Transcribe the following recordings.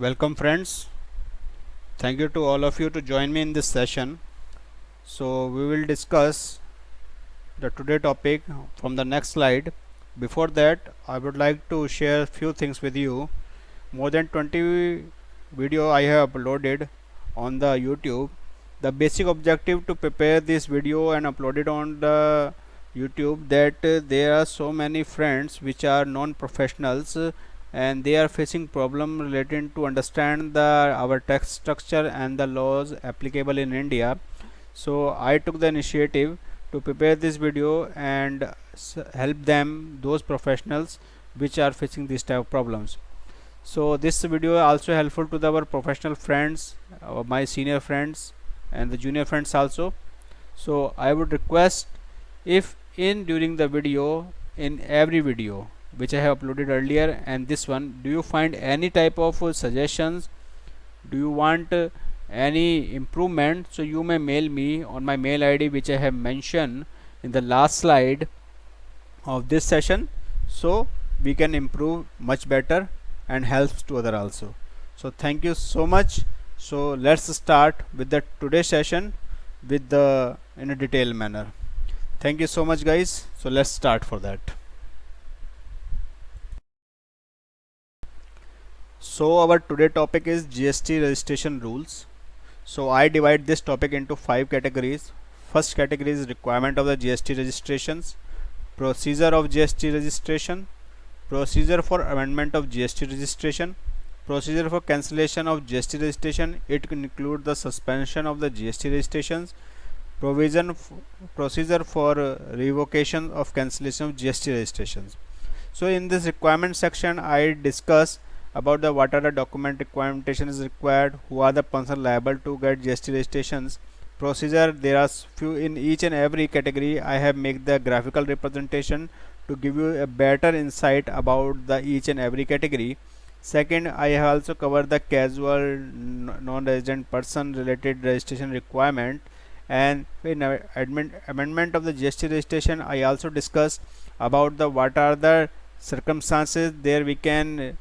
Welcome friends. Thank you to all of you to join me in this session. So we will discuss the today topic from the next slide. Before that, I would like to share few things with you. More than 20 video I have uploaded on the YouTube. The basic objective to prepare this video and upload it on the YouTube that there are so many friends which are non-professionals and they are facing problem related to understand our tax structure and the laws applicable in India. So I took the initiative to prepare this video and help them, those professionals which are facing these type of problems. So this video also helpful to our professional friends, my senior friends and the junior friends also. So I would request, if in during the video, in every video which I have uploaded earlier and this one, do you find any type of suggestions, do you want any improvement, so you may mail me on my mail ID which I have mentioned in the last slide of this session, so we can improve much better and helps to other also. So thank you so much. So let's start with the today's session with the in a detailed manner. Thank you so much guys. So let's start for that. So our today topic is GST registration rules. So I divide this topic into 5 categories. First category is requirement of the GST registrations, procedure of GST registration, procedure for amendment of GST registration, procedure for cancellation of GST registration. It can include the suspension of the GST registrations, procedure for revocation of cancellation of GST registrations. So in this requirement section, I discuss about the what are the document documentation is required, who are the person liable to get GST registrations. Procedure, there are few in each and every category. I have made the graphical representation to give you a better insight about the each and every category. Second, I have also covered the casual non-resident person related registration requirement, and in amendment of the GST registration I also discuss about the what are the circumstances there we can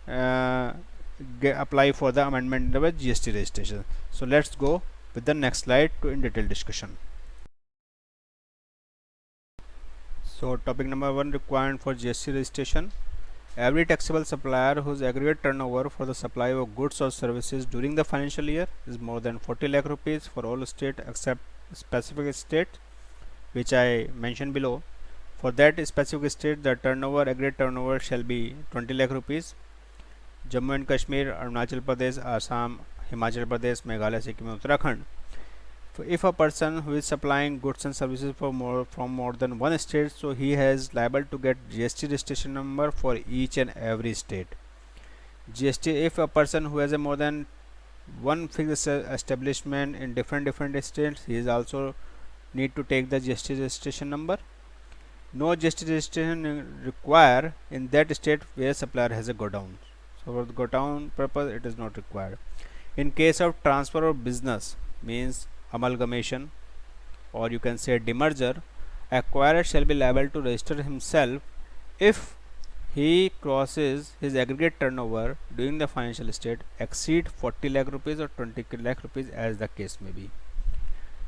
apply for the amendment of a GST registration. So let's go with the next slide to in detailed discussion. So topic number 1, requirement for GST registration. Every taxable supplier whose aggregate turnover for the supply of goods or services during the financial year is more than 40 lakh rupees for all state except specific state which I mentioned below. For that specific state, the turnover, aggregate turnover shall be 20 lakh rupees. Jammu and Kashmir, Arunachal Pradesh, Assam, Himachal Pradesh, Meghalaya, Sikkim and Uttarakhand. If a person who is supplying goods and services from more than one state, so he has liable to get GST registration number for each and every state. GST, if a person who has a more than one fixed establishment in different states, he is also need to take the GST registration number. No GST registration required in that state where supplier has a godown. So for the godown purpose it is not required. In case of transfer of business, means amalgamation or you can say demerger, acquirer shall be liable to register himself if he crosses his aggregate turnover during the financial state exceed 40 lakh rupees or 20 lakh rupees as the case may be.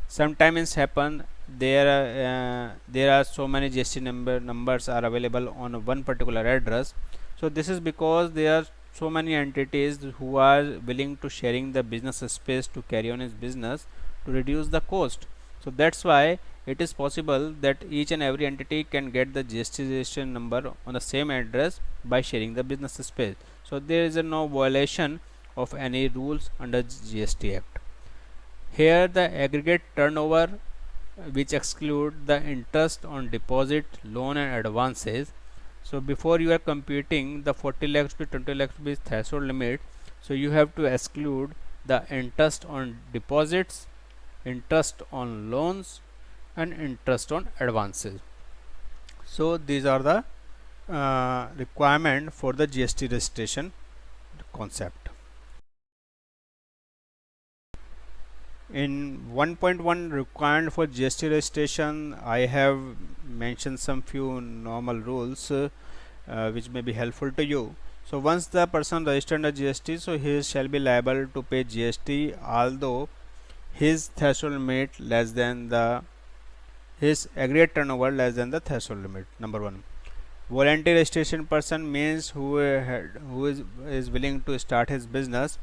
Sometimes happen there are so many GST numbers are available on one particular address. So this is because there are so many entities who are willing to sharing the business space to carry on his business to reduce the cost. So that's why it is possible that each and every entity can get the GST registration number on the same address by sharing the business space. So there is no violation of any rules under GST Act. Here the aggregate turnover which exclude the interest on deposit, loan and advances. So before you are computing the 40 lakhs to 20 lakhs rupees threshold limit, so you have to exclude the interest on deposits, interest on loans and interest on advances. So these are the requirement for the GST registration concept. In 1.1 requirement for GST registration, I have mentioned some few normal rules which may be helpful to you. So once the person registered under GST, so he shall be liable to pay GST although his threshold limit less than the his aggregate turnover less than the threshold limit. Number 1. Voluntary registration person means who is willing to start his business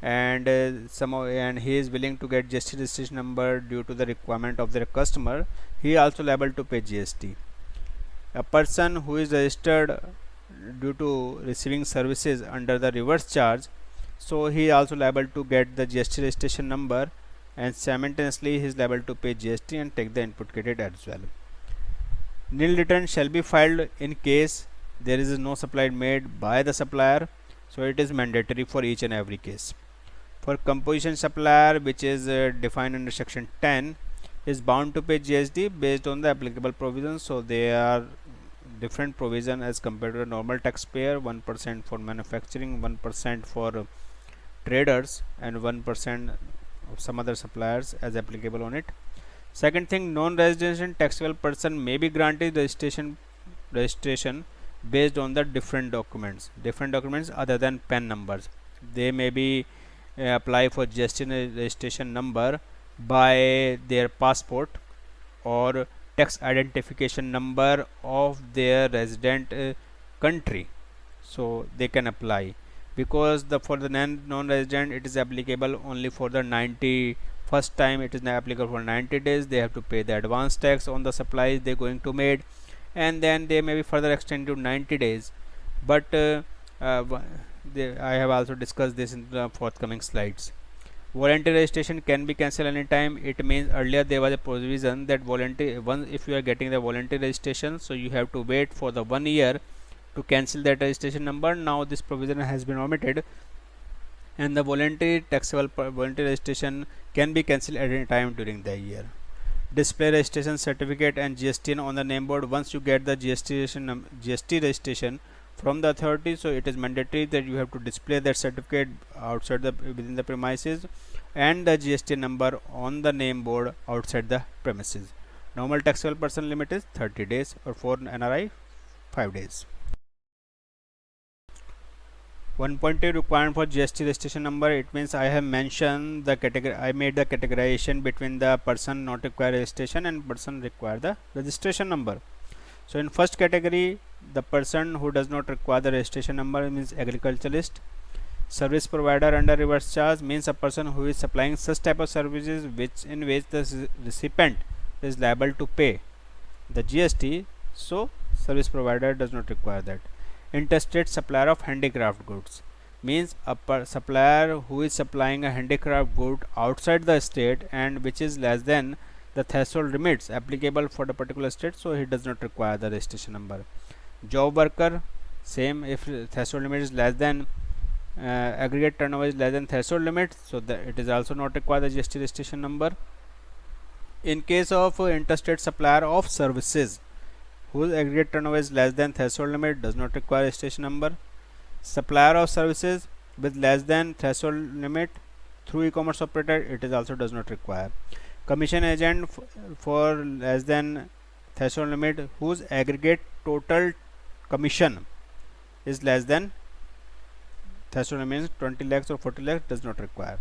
and and he is willing to get GST registration number due to the requirement of their customer. He also liable to pay GST. A person who is registered due to receiving services under the reverse charge, so he also liable to get the GST registration number, and simultaneously he is liable to pay GST and take the input credit as well. Nil return shall be filed in case there is no supply made by the supplier, so it is mandatory for each and every case. For composition supplier, which is defined under section 10, is bound to pay GST based on the applicable provisions. So they are different provision as compared to a normal taxpayer. 1% for manufacturing, 1% for traders, and 1% of some other suppliers as applicable on it. Second thing, non-resident taxable person may be granted registration based on the different documents other than PAN numbers. They may be apply for GST registration number by their passport or tax identification number of their resident country, so they can apply, because for the non-resident it is applicable only for the 90 first time. It is not applicable for 90 days. They have to pay the advance tax on the supplies they are going to made, and then they may be further extended to 90 days. But I have also discussed this in the forthcoming slides. Voluntary registration can be cancelled anytime. It means earlier there was a provision that if you are getting the voluntary registration, so you have to wait for the 1 year to cancel that registration number. Now this provision has been omitted, and the voluntary registration can be cancelled at any time during the year. Display registration certificate and GST on the name board. Once you get the GST registration from the authority, so it is mandatory that you have to display that certificate outside within the premises, and the GST number on the name board outside the premises. Normal taxable person limit is 30 days, or for NRI 5 days. 1.2 requirement for GST registration number. It means I have mentioned the category. I made the categorization between the person not require registration and person require the registration number. So in first category, the person who does not require the registration number means agriculturalist. Service provider under reverse charge means a person who is supplying such type of services in which the recipient is liable to pay the GST. So service provider does not require that. Interstate supplier of handicraft goods means a supplier who is supplying a handicraft good outside the state and which is less than the threshold limits applicable for the particular state, so he does not require the registration number. Job worker, same, if threshold limit is less than aggregate turnover is less than threshold limit, so it is also not required the GST registration number. In case of interstate supplier of services whose aggregate turnover is less than threshold limit, does not require registration number. Supplier of services with less than threshold limit through e-commerce operator, it is also does not require. Commission agent for less than threshold limit whose aggregate total commission is less than threshold limit 20 lakhs or 40 lakhs, does not require.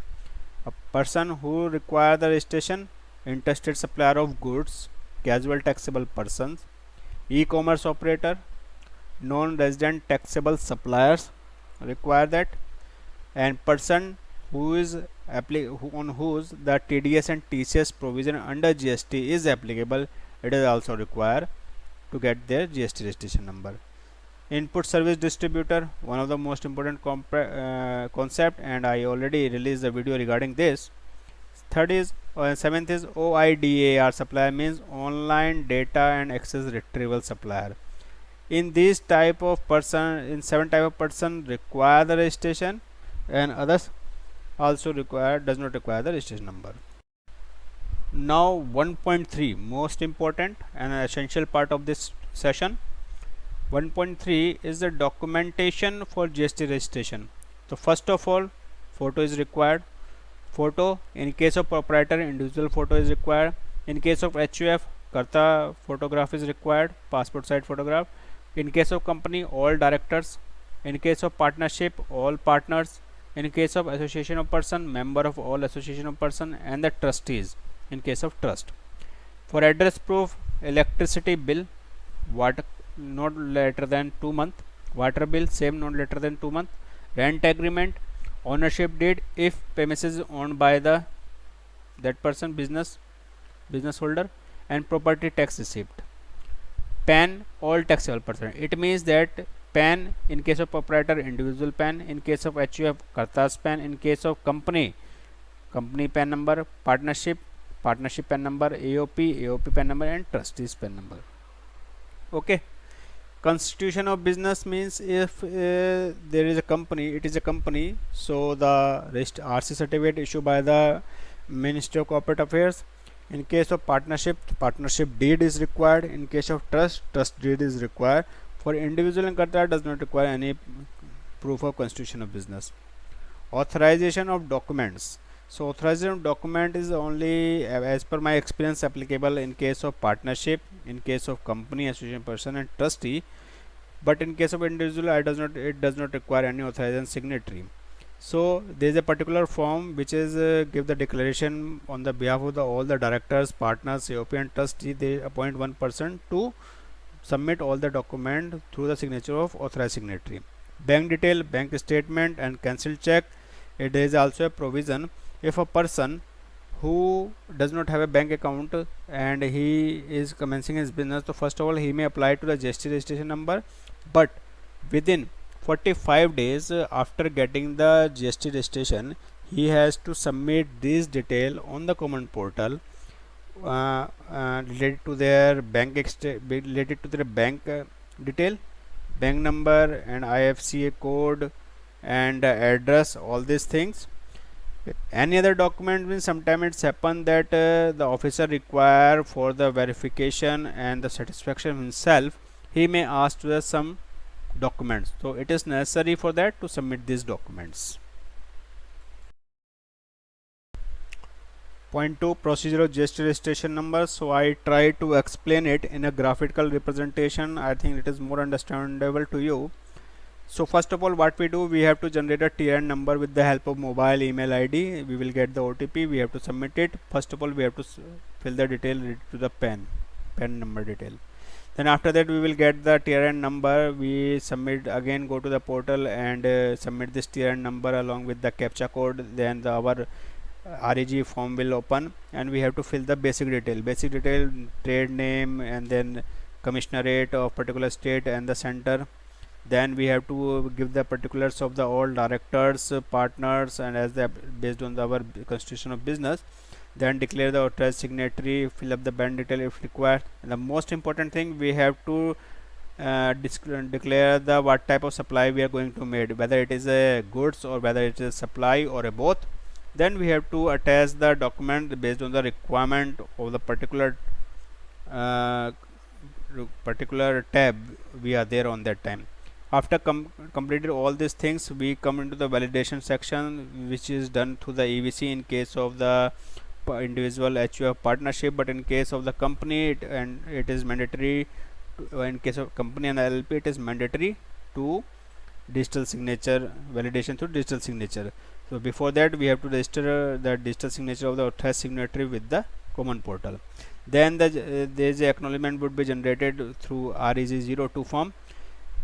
A person who require the registration, interstate supplier of goods, casual taxable persons, e-commerce operator, non-resident taxable suppliers require that, and person who is on whose the TDS and TCS provision under GST is applicable, it is also required to get their GST registration number. Input service distributor, one of the most important concept, and I already released a video regarding this. Third is seventh is OIDAR supplier, means online data and access retrieval supplier. In this type of person, in 7 type of person require the registration, and others also does not require the registration number. Now 1.3, most important and essential part of this session. 1.3 is the documentation for GST registration. So first of all, photo is required. Photo, in case of proprietor, individual photo is required. In case of HUF, Karta photograph is required, passport size photograph. In case of company, all directors In case of partnership, all partners. In case of association of person, member of all association of person, and the trustees in case of trust. For address proof, electricity bill, water not later than 2 months, water bill same not later than 2 months, rent agreement, ownership deed if premises owned by the that person business holder, and property tax receipt. PAN all taxable person. It means that PAN in case of proprietor, individual PAN, in case of HUF, Karta's PAN, in case of company, company PAN number, partnership, partnership PAN number, AOP PAN number, and trustees PAN number. Okay. Constitution of business means if there is a company, it is a company, so the RC certificate issued by the Ministry of Corporate Affairs. In case of partnership, partnership deed is required. In case of trust, trust deed is required. For individual and Karta does not require any proof of constitution of business. Authorization of documents. So authorization of document is only as per my experience applicable in case of partnership, in case of company, association person, and trustee. But in case of individual, it does not require any authorization signatory. So there is a particular form which is give the declaration on the behalf of all the directors, partners, AOP, and trustee. They appoint one person to submit all the document through the signature of authorized signatory. Bank detail, bank statement, and cancel check. There is also a provision if a person who does not have a bank account and he is commencing his business, so first of all he may apply to the GST registration number, but within 45 days after getting the GST registration, he has to submit this detail on the common portal related to their bank detail, bank number, and IFSCA code, and address, all these things. Any other document means sometimes it's happened that the officer require for the verification and the satisfaction himself, he may ask to some documents, so it is necessary for that to submit these documents. Point 2, procedure of GST registration number. So I try to explain it in a graphical representation. I think it is more understandable to you. So first of all, what we do, we have to generate a TRN number with the help of mobile, email ID. We will get the OTP. We have to submit it. First of all, we have to fill the detail to the PAN number detail. Then after that, we will get the TRN number. We submit again, go to the portal and submit this TRN number along with the CAPTCHA code. Then our REG form will open, and we have to fill the basic detail, trade name, and then commissionerate of particular state and the center. Then we have to give the particulars of the all directors, partners, and as they based on our constitution of business. Then declare the authorized signatory, fill up the bank detail if required. And the most important thing, we have to declare the what type of supply we are going to make, whether it is a goods or whether it is supply or a both. Then we have to attach the document based on the requirement of the particular tab we are there on that time. After completed all these things, we come into the validation section, which is done through the EVC in case of the individual HUF partnership, but in case of the company it is mandatory in case of company and LLP, it is mandatory to digital signature validation through digital signature. So before that, we have to register the digital signature of the authorized signatory with the common portal. Then there is a acknowledgement would be generated through REG02 form.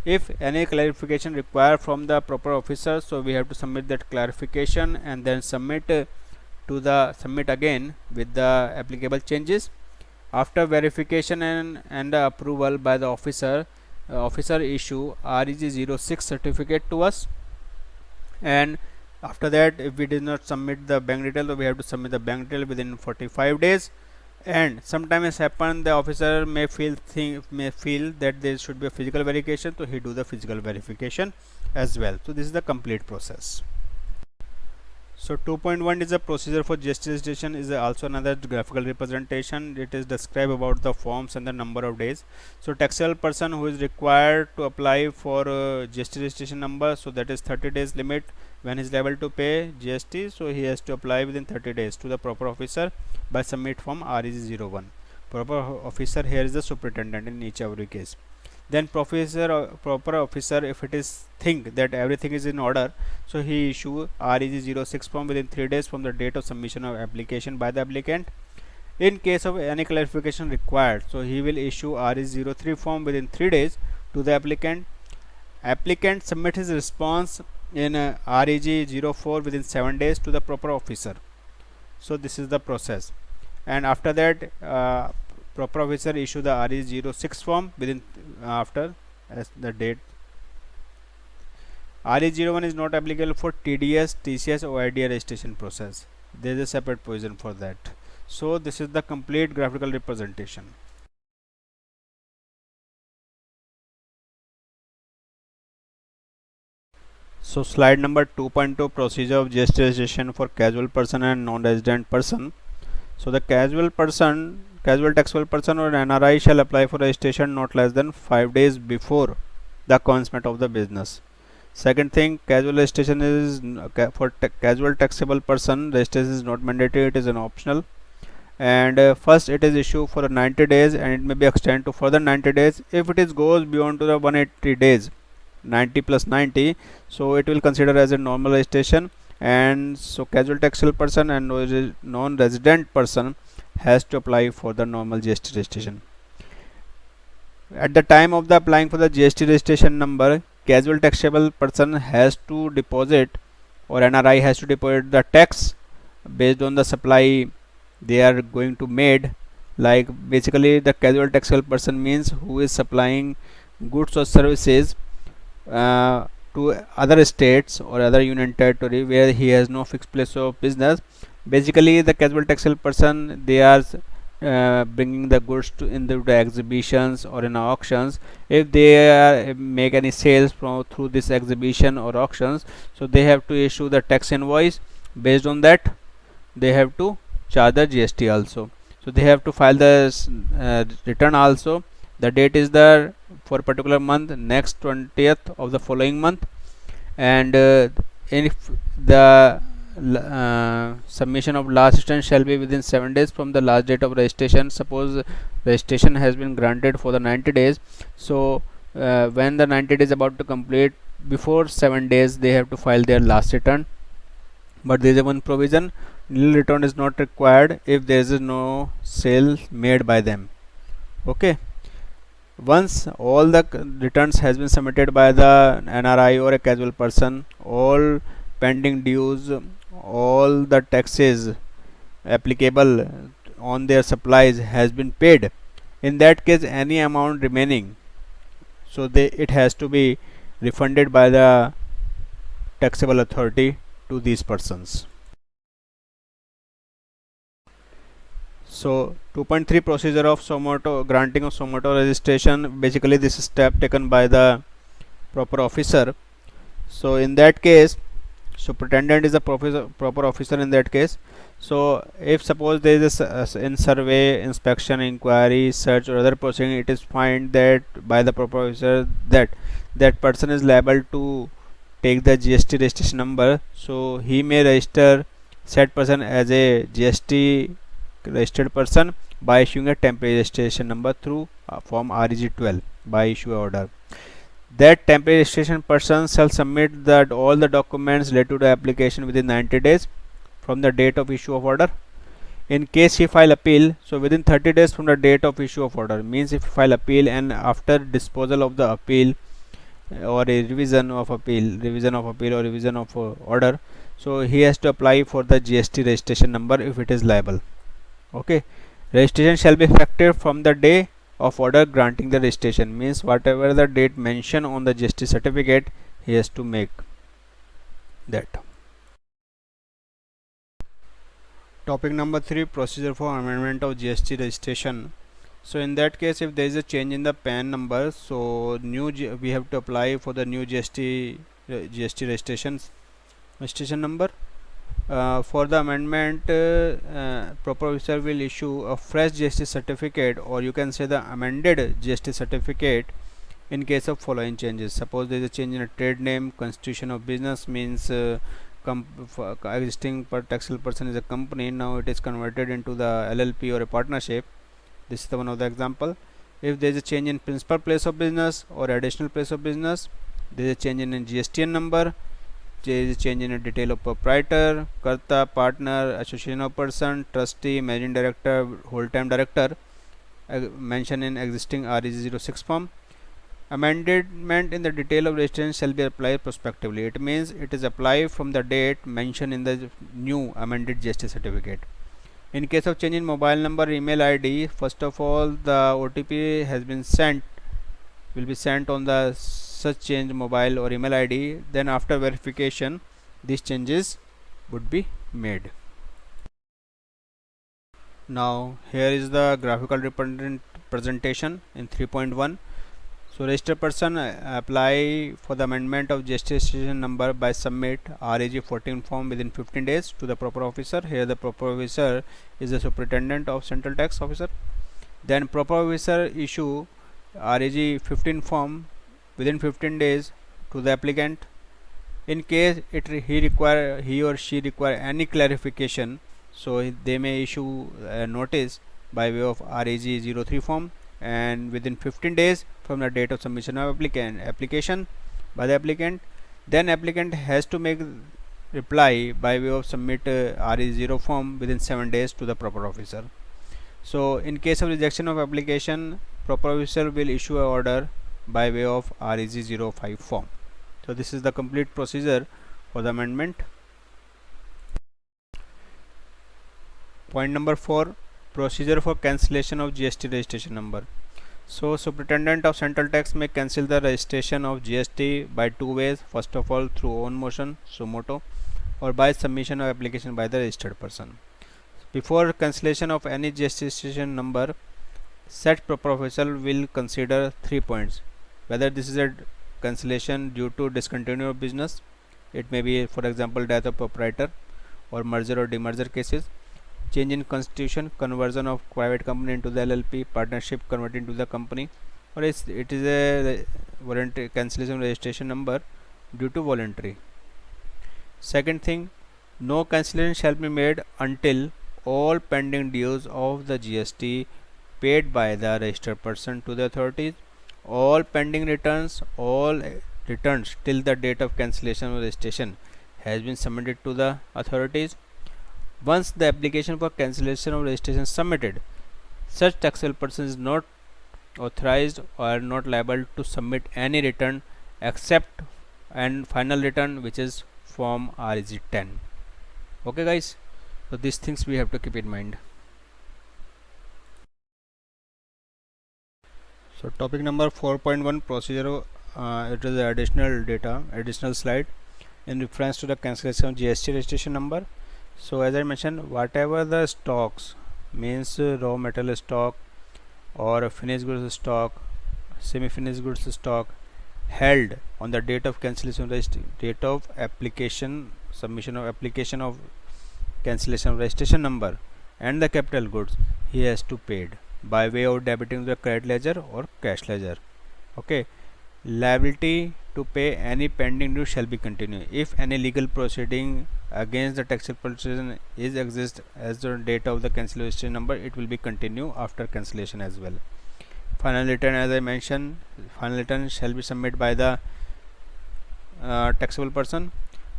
If any clarification required from the proper officer, so we have to submit that clarification and then submit again with the applicable changes. After verification and approval by the officer issue REG06 certificate to us, and after that, if we did not submit the bank detail, so we have to submit the bank detail within 45 days. And sometimes happen the officer may feel that there should be a physical verification, so he do the physical verification as well. So this is the complete process. So 2.1 is a procedure for GST registration, is also another graphical representation. It is describe about the forms and the number of days. So taxable person who is required to apply for GST registration number, so that is 30 days limit when he is liable to pay GST, so he has to apply within 30 days to the proper officer by submit form REG01. Proper officer here is the superintendent in each every case. Then proper officer, if it is think that everything is in order, so he issue REG06 form within 3 days from the date of submission of application by the applicant. In case of any clarification required, so he will issue REG03 form within 3 days to the applicant. Applicant submit his response in REG04 within 7 days to the proper officer. So this is the process, and after that proper officer issue the RE06 form within after as the date. RE01 is not applicable for TDS, TCS or IDR registration process. There is a separate provision for that. So this is the complete graphical representation. So slide number 2.2, procedure of GST registration for casual person and non-resident person. So the casual taxable person or NRI shall apply for registration not less than 5 days before the commencement of the business. Second thing, casual registration is for casual taxable person, registration is not mandatory, it is an optional. And first it is issued for 90 days and it may be extended to further 90 days. If it is goes beyond to the 180 days, 90 plus 90, so it will consider as a normal registration. And so casual taxable person and non-resident person has to apply for the normal GST registration. At the time of the applying for the GST registration number, casual taxable person has to deposit or NRI has to deposit the tax based on the supply they are going to made. Like basically the casual taxable person means who is supplying goods or services to other states or other union territory where he has no fixed place of business. Basically the casual taxable person, they are bringing the goods into the exhibitions or in auctions. If they make any sales through this exhibition or auctions, so they have to issue the tax invoice. Based on that they have to charge the GST also. So they have to file the return also. The date is the for particular month next 20th of the following month, and if the submission of last return shall be within 7 days from the last date of registration. Suppose registration has been granted for the 90 days, so when the 90 days about to complete, before 7 days they have to file their last return. But there is one provision, nil return is not required if there is no sale made by them. Okay, once all the returns has been submitted by the NRI or a casual person, all pending dues, all the taxes applicable on their supplies has been paid, in that case any amount remaining, so it has to be refunded by the taxable authority to these persons. So 2.3, procedure of suo motu granting of suo motu registration. Basically this is step taken by the proper officer. So in that case, superintendent is a proper officer in that case. So if suppose there is in survey, inspection, inquiry, search or other proceeding, it is find that by the proper officer that that person is liable to take the GST registration number, so he may register said person as a GST registered person by issuing a temporary registration number through form REG12 by issue order. That temporary registration person shall submit that all the documents related to the application within 90 days from the date of issue of order. In case he file appeal, so within 30 days from the date of issue of order, means if he file appeal and after disposal of the appeal or a revision of appeal or revision of order, so he has to apply for the GST registration number if it is liable. Okay, registration shall be effective from the day of order granting the registration, means whatever the date mentioned on the GST certificate, he has to make that. Topic number 3, procedure for amendment of GST registration. So in that case, if there is a change in the PAN number, so we have to apply for the new GST registration number. For the amendment, proper officer will issue a fresh GST certificate, or you can say the amended GST certificate in case of following changes. Suppose there is a change in a trade name, constitution of business, means existing taxable person is a company, now it is converted into the LLP or a partnership. This is the one of the example. If there is a change in principal place of business or additional place of business, there is a change in GSTN number, there is a change in a detail of proprietor, karta, partner, association of person, trustee, managing director, whole-time director, mentioned in existing REG06 form. Amendment in the detail of registration shall be applied prospectively. It means it is applied from the date mentioned in the new amended GST certificate. In case of change in mobile number, email ID, first of all the OTP has been sent, will be sent on the such change mobile or email ID. Then after verification, these changes would be made. Now here is the graphical representation in 3.1. So registered person apply for the amendment of GST registration number by submit REG 14 form within 15 days to the proper officer. Here the proper officer is the superintendent of central tax officer. Then proper officer issue REG 15 form within 15 days to the applicant. In case he or she require any clarification, so they may issue a notice by way of REG 03 form, and within 15 days from the date of submission of application by the applicant, then applicant has to make reply by way of submit REG 0 form within 7 days to the proper officer. So in case of rejection of application, proper officer will issue an order by way of REG 05 form. So this is the complete procedure for the amendment. Point number 4, procedure for cancellation of GST registration number. So superintendent of central tax may cancel the registration of GST by two ways. First of all, through own motion, suo motu, or by submission of application by the registered person. Before cancellation of any GST registration number, such proper official will consider 3 points: whether this is a cancellation due to discontinuation of business, it may be for example death of proprietor or merger or demerger cases, change in constitution, conversion of private company into the LLP, partnership converted into the company, or it is a voluntary cancellation registration number due to voluntary. Second thing, no cancellation shall be made until all pending dues of the GST paid by the registered person to the authorities, all pending returns, all returns till the date of cancellation of registration has been submitted to the authorities. Once the application for cancellation of registration is submitted, such taxable person is not authorized or not liable to submit any return except and final return, which is form REG 10. Okay guys, so these things we have to keep in mind. So topic number 4.1, procedure. It is additional slide in reference to the cancellation of GST registration number. So as I mentioned, whatever the stocks, means raw material stock or finished goods stock, semi-finished goods stock held on the date of cancellation, date of application, submission of application of cancellation of registration number, and the capital goods, he has to paid by way of debiting the credit ledger or cash ledger. Okay, liability to pay any pending due shall be continued. If any legal proceeding against the taxable person is exist as the date of the cancellation number, it will be continue after cancellation as well. Final return, as I mentioned, final return shall be submitted by the taxable person.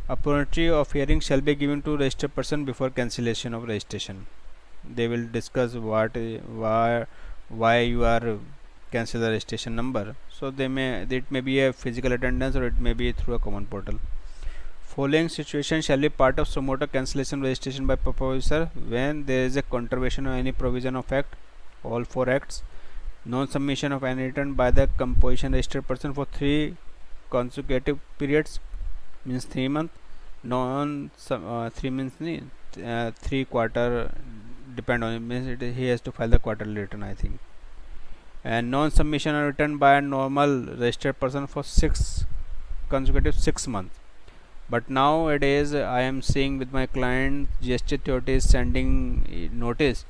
Opportunity of hearing shall be given to registered person before cancellation of registration. They will discuss why you are cancel the registration number. So it may be a physical attendance or it may be through a common portal. Following situation shall be part of suo motu cancellation registration by proper officer when there is a contravention of any provision of act, all 4 acts, non-submission of any return by the composition registered person for 3 consecutive periods, means 3 months, 3 means 3 quarter, depend on it, means he has to file the quarterly return, I think, and non-submission of return by a normal registered person for 6 consecutive 6 months. But nowadays I am seeing with my client, GST authority is sending notice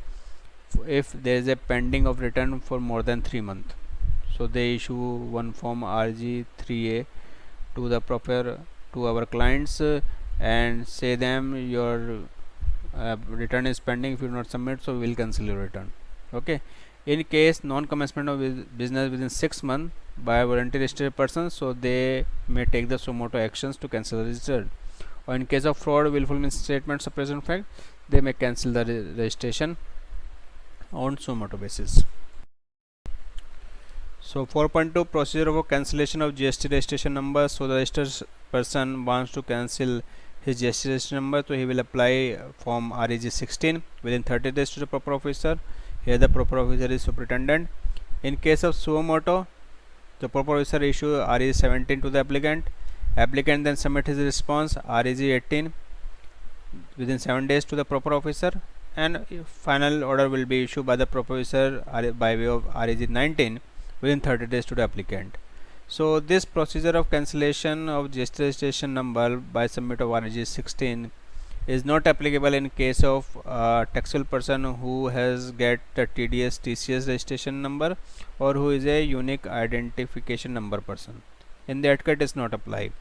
if there is a pending of return for more than 3 months. So they issue one form RG 3A to the proper to our clients and say them your return is pending. If you not submit, so we will cancel your return. Okay, In case non-commencement of business within 6 months by a voluntarily registered person, so they may take the suo motu actions to cancel the registered. Or in case of fraud, willful misstatements of present fact, they may cancel the registration on suo motu basis. So 4.2 procedure for cancellation of GST registration number. So the registered person wants to cancel his GST registration number, so he will apply form REG 16 within 30 days to the proper officer. Here the proper officer is superintendent. In case of suo motu, the proper officer issue REG 17 to the applicant. Applicant then submit his response REG 18 within 7 days to the proper officer, and final order will be issued by the proper officer by way of REG 19 within 30 days to the applicant. So this procedure of cancellation of GST registration number by submit of REG 16 is not applicable in case of taxable person who has get the TDS TCS registration number or who is a unique identification number person. In that case, it is not apply.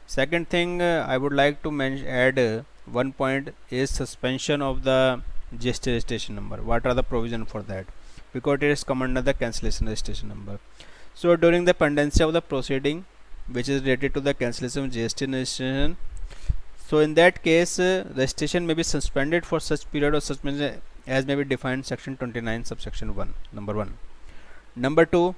Second thing, I would like to add one point is suspension of the GST registration number. What are the provision for that? Because it is come under the cancellation registration number. So during the pendency of the proceeding which is related to the cancellation of GST registration, so in that case registration may be suspended for such period or such as may be defined section 29 subsection 1, number 1. Number 2,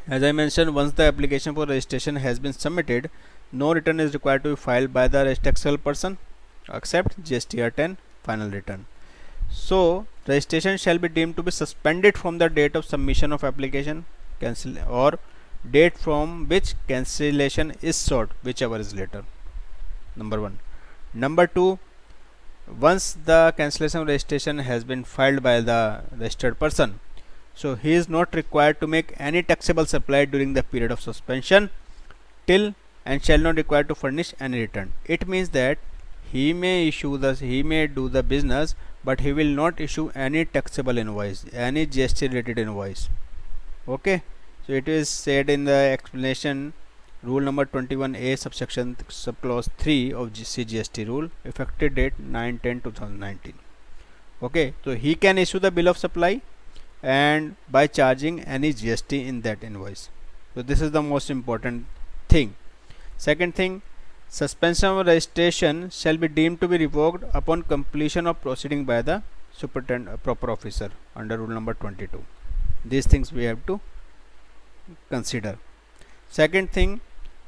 as I mentioned, once the application for registration has been submitted, no return is required to be filed by the taxable person except GSTR 10 final return. So registration shall be deemed to be suspended from the date of submission of application cancel or date from which cancellation is sought, whichever is later. Number 1. Number 2, once the cancellation of registration has been filed by the registered person, so he is not required to make any taxable supply during the period of suspension till and shall not require to furnish any return. It means that he may do the business, but he will not issue any taxable invoice, any GST related invoice. Okay, so it is said in the explanation rule number 21A subsection subclause 3 of CGST rule, effective date 9/10/2019. Okay, so he can issue the bill of supply and by charging any GST in that invoice. So this is the most important thing. Second thing, suspension of registration shall be deemed to be revoked upon completion of proceeding by the proper officer under rule number 22. These things we have to consider. Second thing,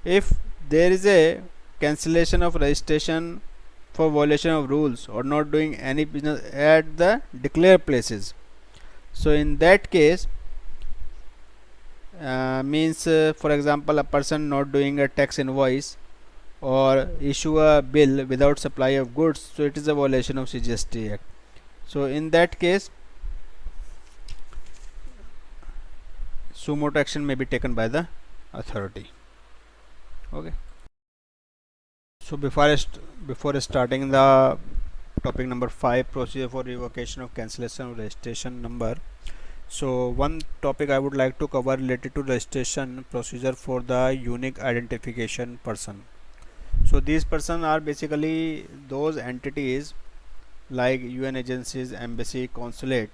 if there is a cancellation of registration for violation of rules or not doing any business at the declared places, so in that case means for example a person not doing a tax invoice or issue a bill without supply of goods, so it is a violation of CGST Act. So in that case suo motu action may be taken by the authority. Okay, so before starting the topic number 5, procedure for revocation of cancellation of registration number, so one topic I would like to cover related to registration procedure for the unique identification person. So these persons are basically those entities like UN agencies, embassy, consulate,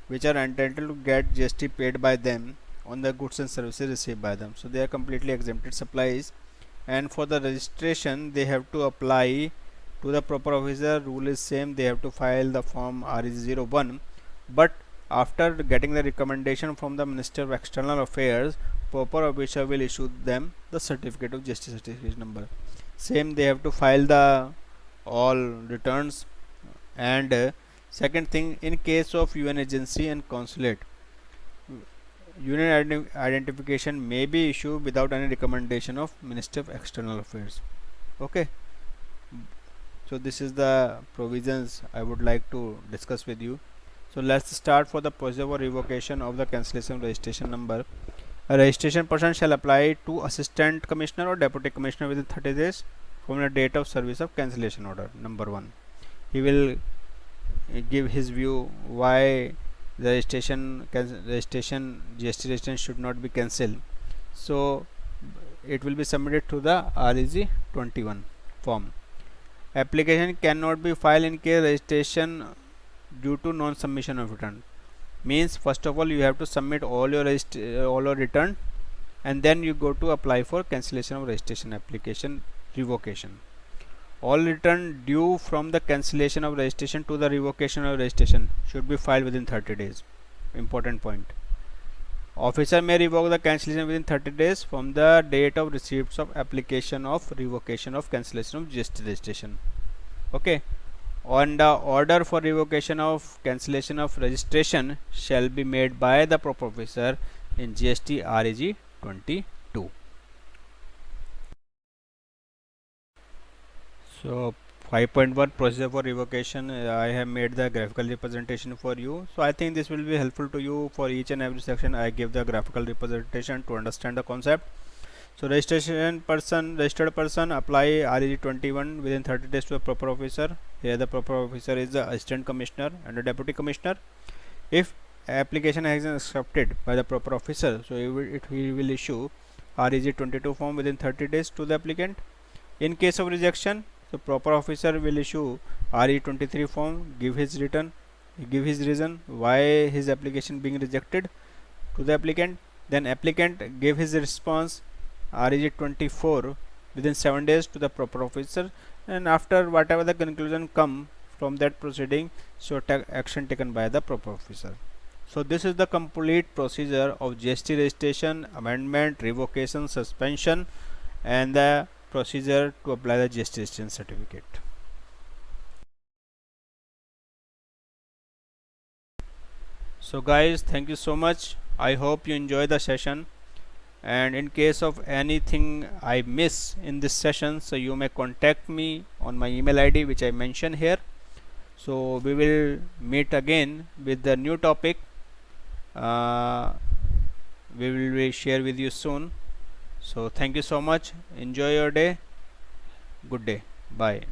which are entitled to get GST paid by them on the goods and services received by them. So they are completely exempted supplies, and for the registration they have to apply to the proper officer. Rule is same, they have to file the form RE01, but after getting the recommendation from the Minister of External Affairs, proper officer will issue them the certificate of GST certification number. Same, they have to file the all returns. And second thing, in case of UN agency and consulate, union identification may be issued without any recommendation of Minister of External Affairs. Okay, so this is the provisions I would like to discuss with you. So let's start for the procedure for revocation of the cancellation registration number. A registration person shall apply to Assistant Commissioner or Deputy Commissioner within 30 days from the date of service of cancellation order. Number 1, he will give his view why the registration GST registration should not be cancelled. So it will be submitted to the REG 21 form. Application cannot be filed in case registration due to non-submission of return. Means first of all you have to submit all your return, and then you go to apply for cancellation of registration application revocation. All return due from the cancellation of registration to the revocation of registration should be filed within 30 days. Important point. Officer may revoke the cancellation within 30 days from the date of receipt of application of revocation of cancellation of GST registration. Okay. On the order for revocation of cancellation of registration shall be made by the proper officer in GST REG 22. So 5.1 procedure for revocation, I have made the graphical representation for you. So I think this will be helpful to you. For each and every section I give the graphical representation to understand the concept. So registered person apply REG 21 within 30 days to a proper officer. Here the proper officer is the assistant commissioner and the deputy commissioner. If application has been accepted by the proper officer, so he will issue REG 22 form within 30 days to the applicant. In case of rejection, the proper officer will issue RE 23 form, give his reason why his application being rejected to the applicant. Then applicant give his response REG 24 within 7 days to the proper officer, and after whatever the conclusion come from that proceeding, so action taken by the proper officer. So this is the complete procedure of GST registration, amendment, revocation, suspension, and the procedure to apply the GST registration certificate. So guys, thank you so much. I hope you enjoy the session, and in case of anything I miss in this session, so you may contact me on my email ID which I mentioned here. So we will meet again with the new topic. We will share with you soon. So thank you so much. Enjoy your day. Good day. Bye.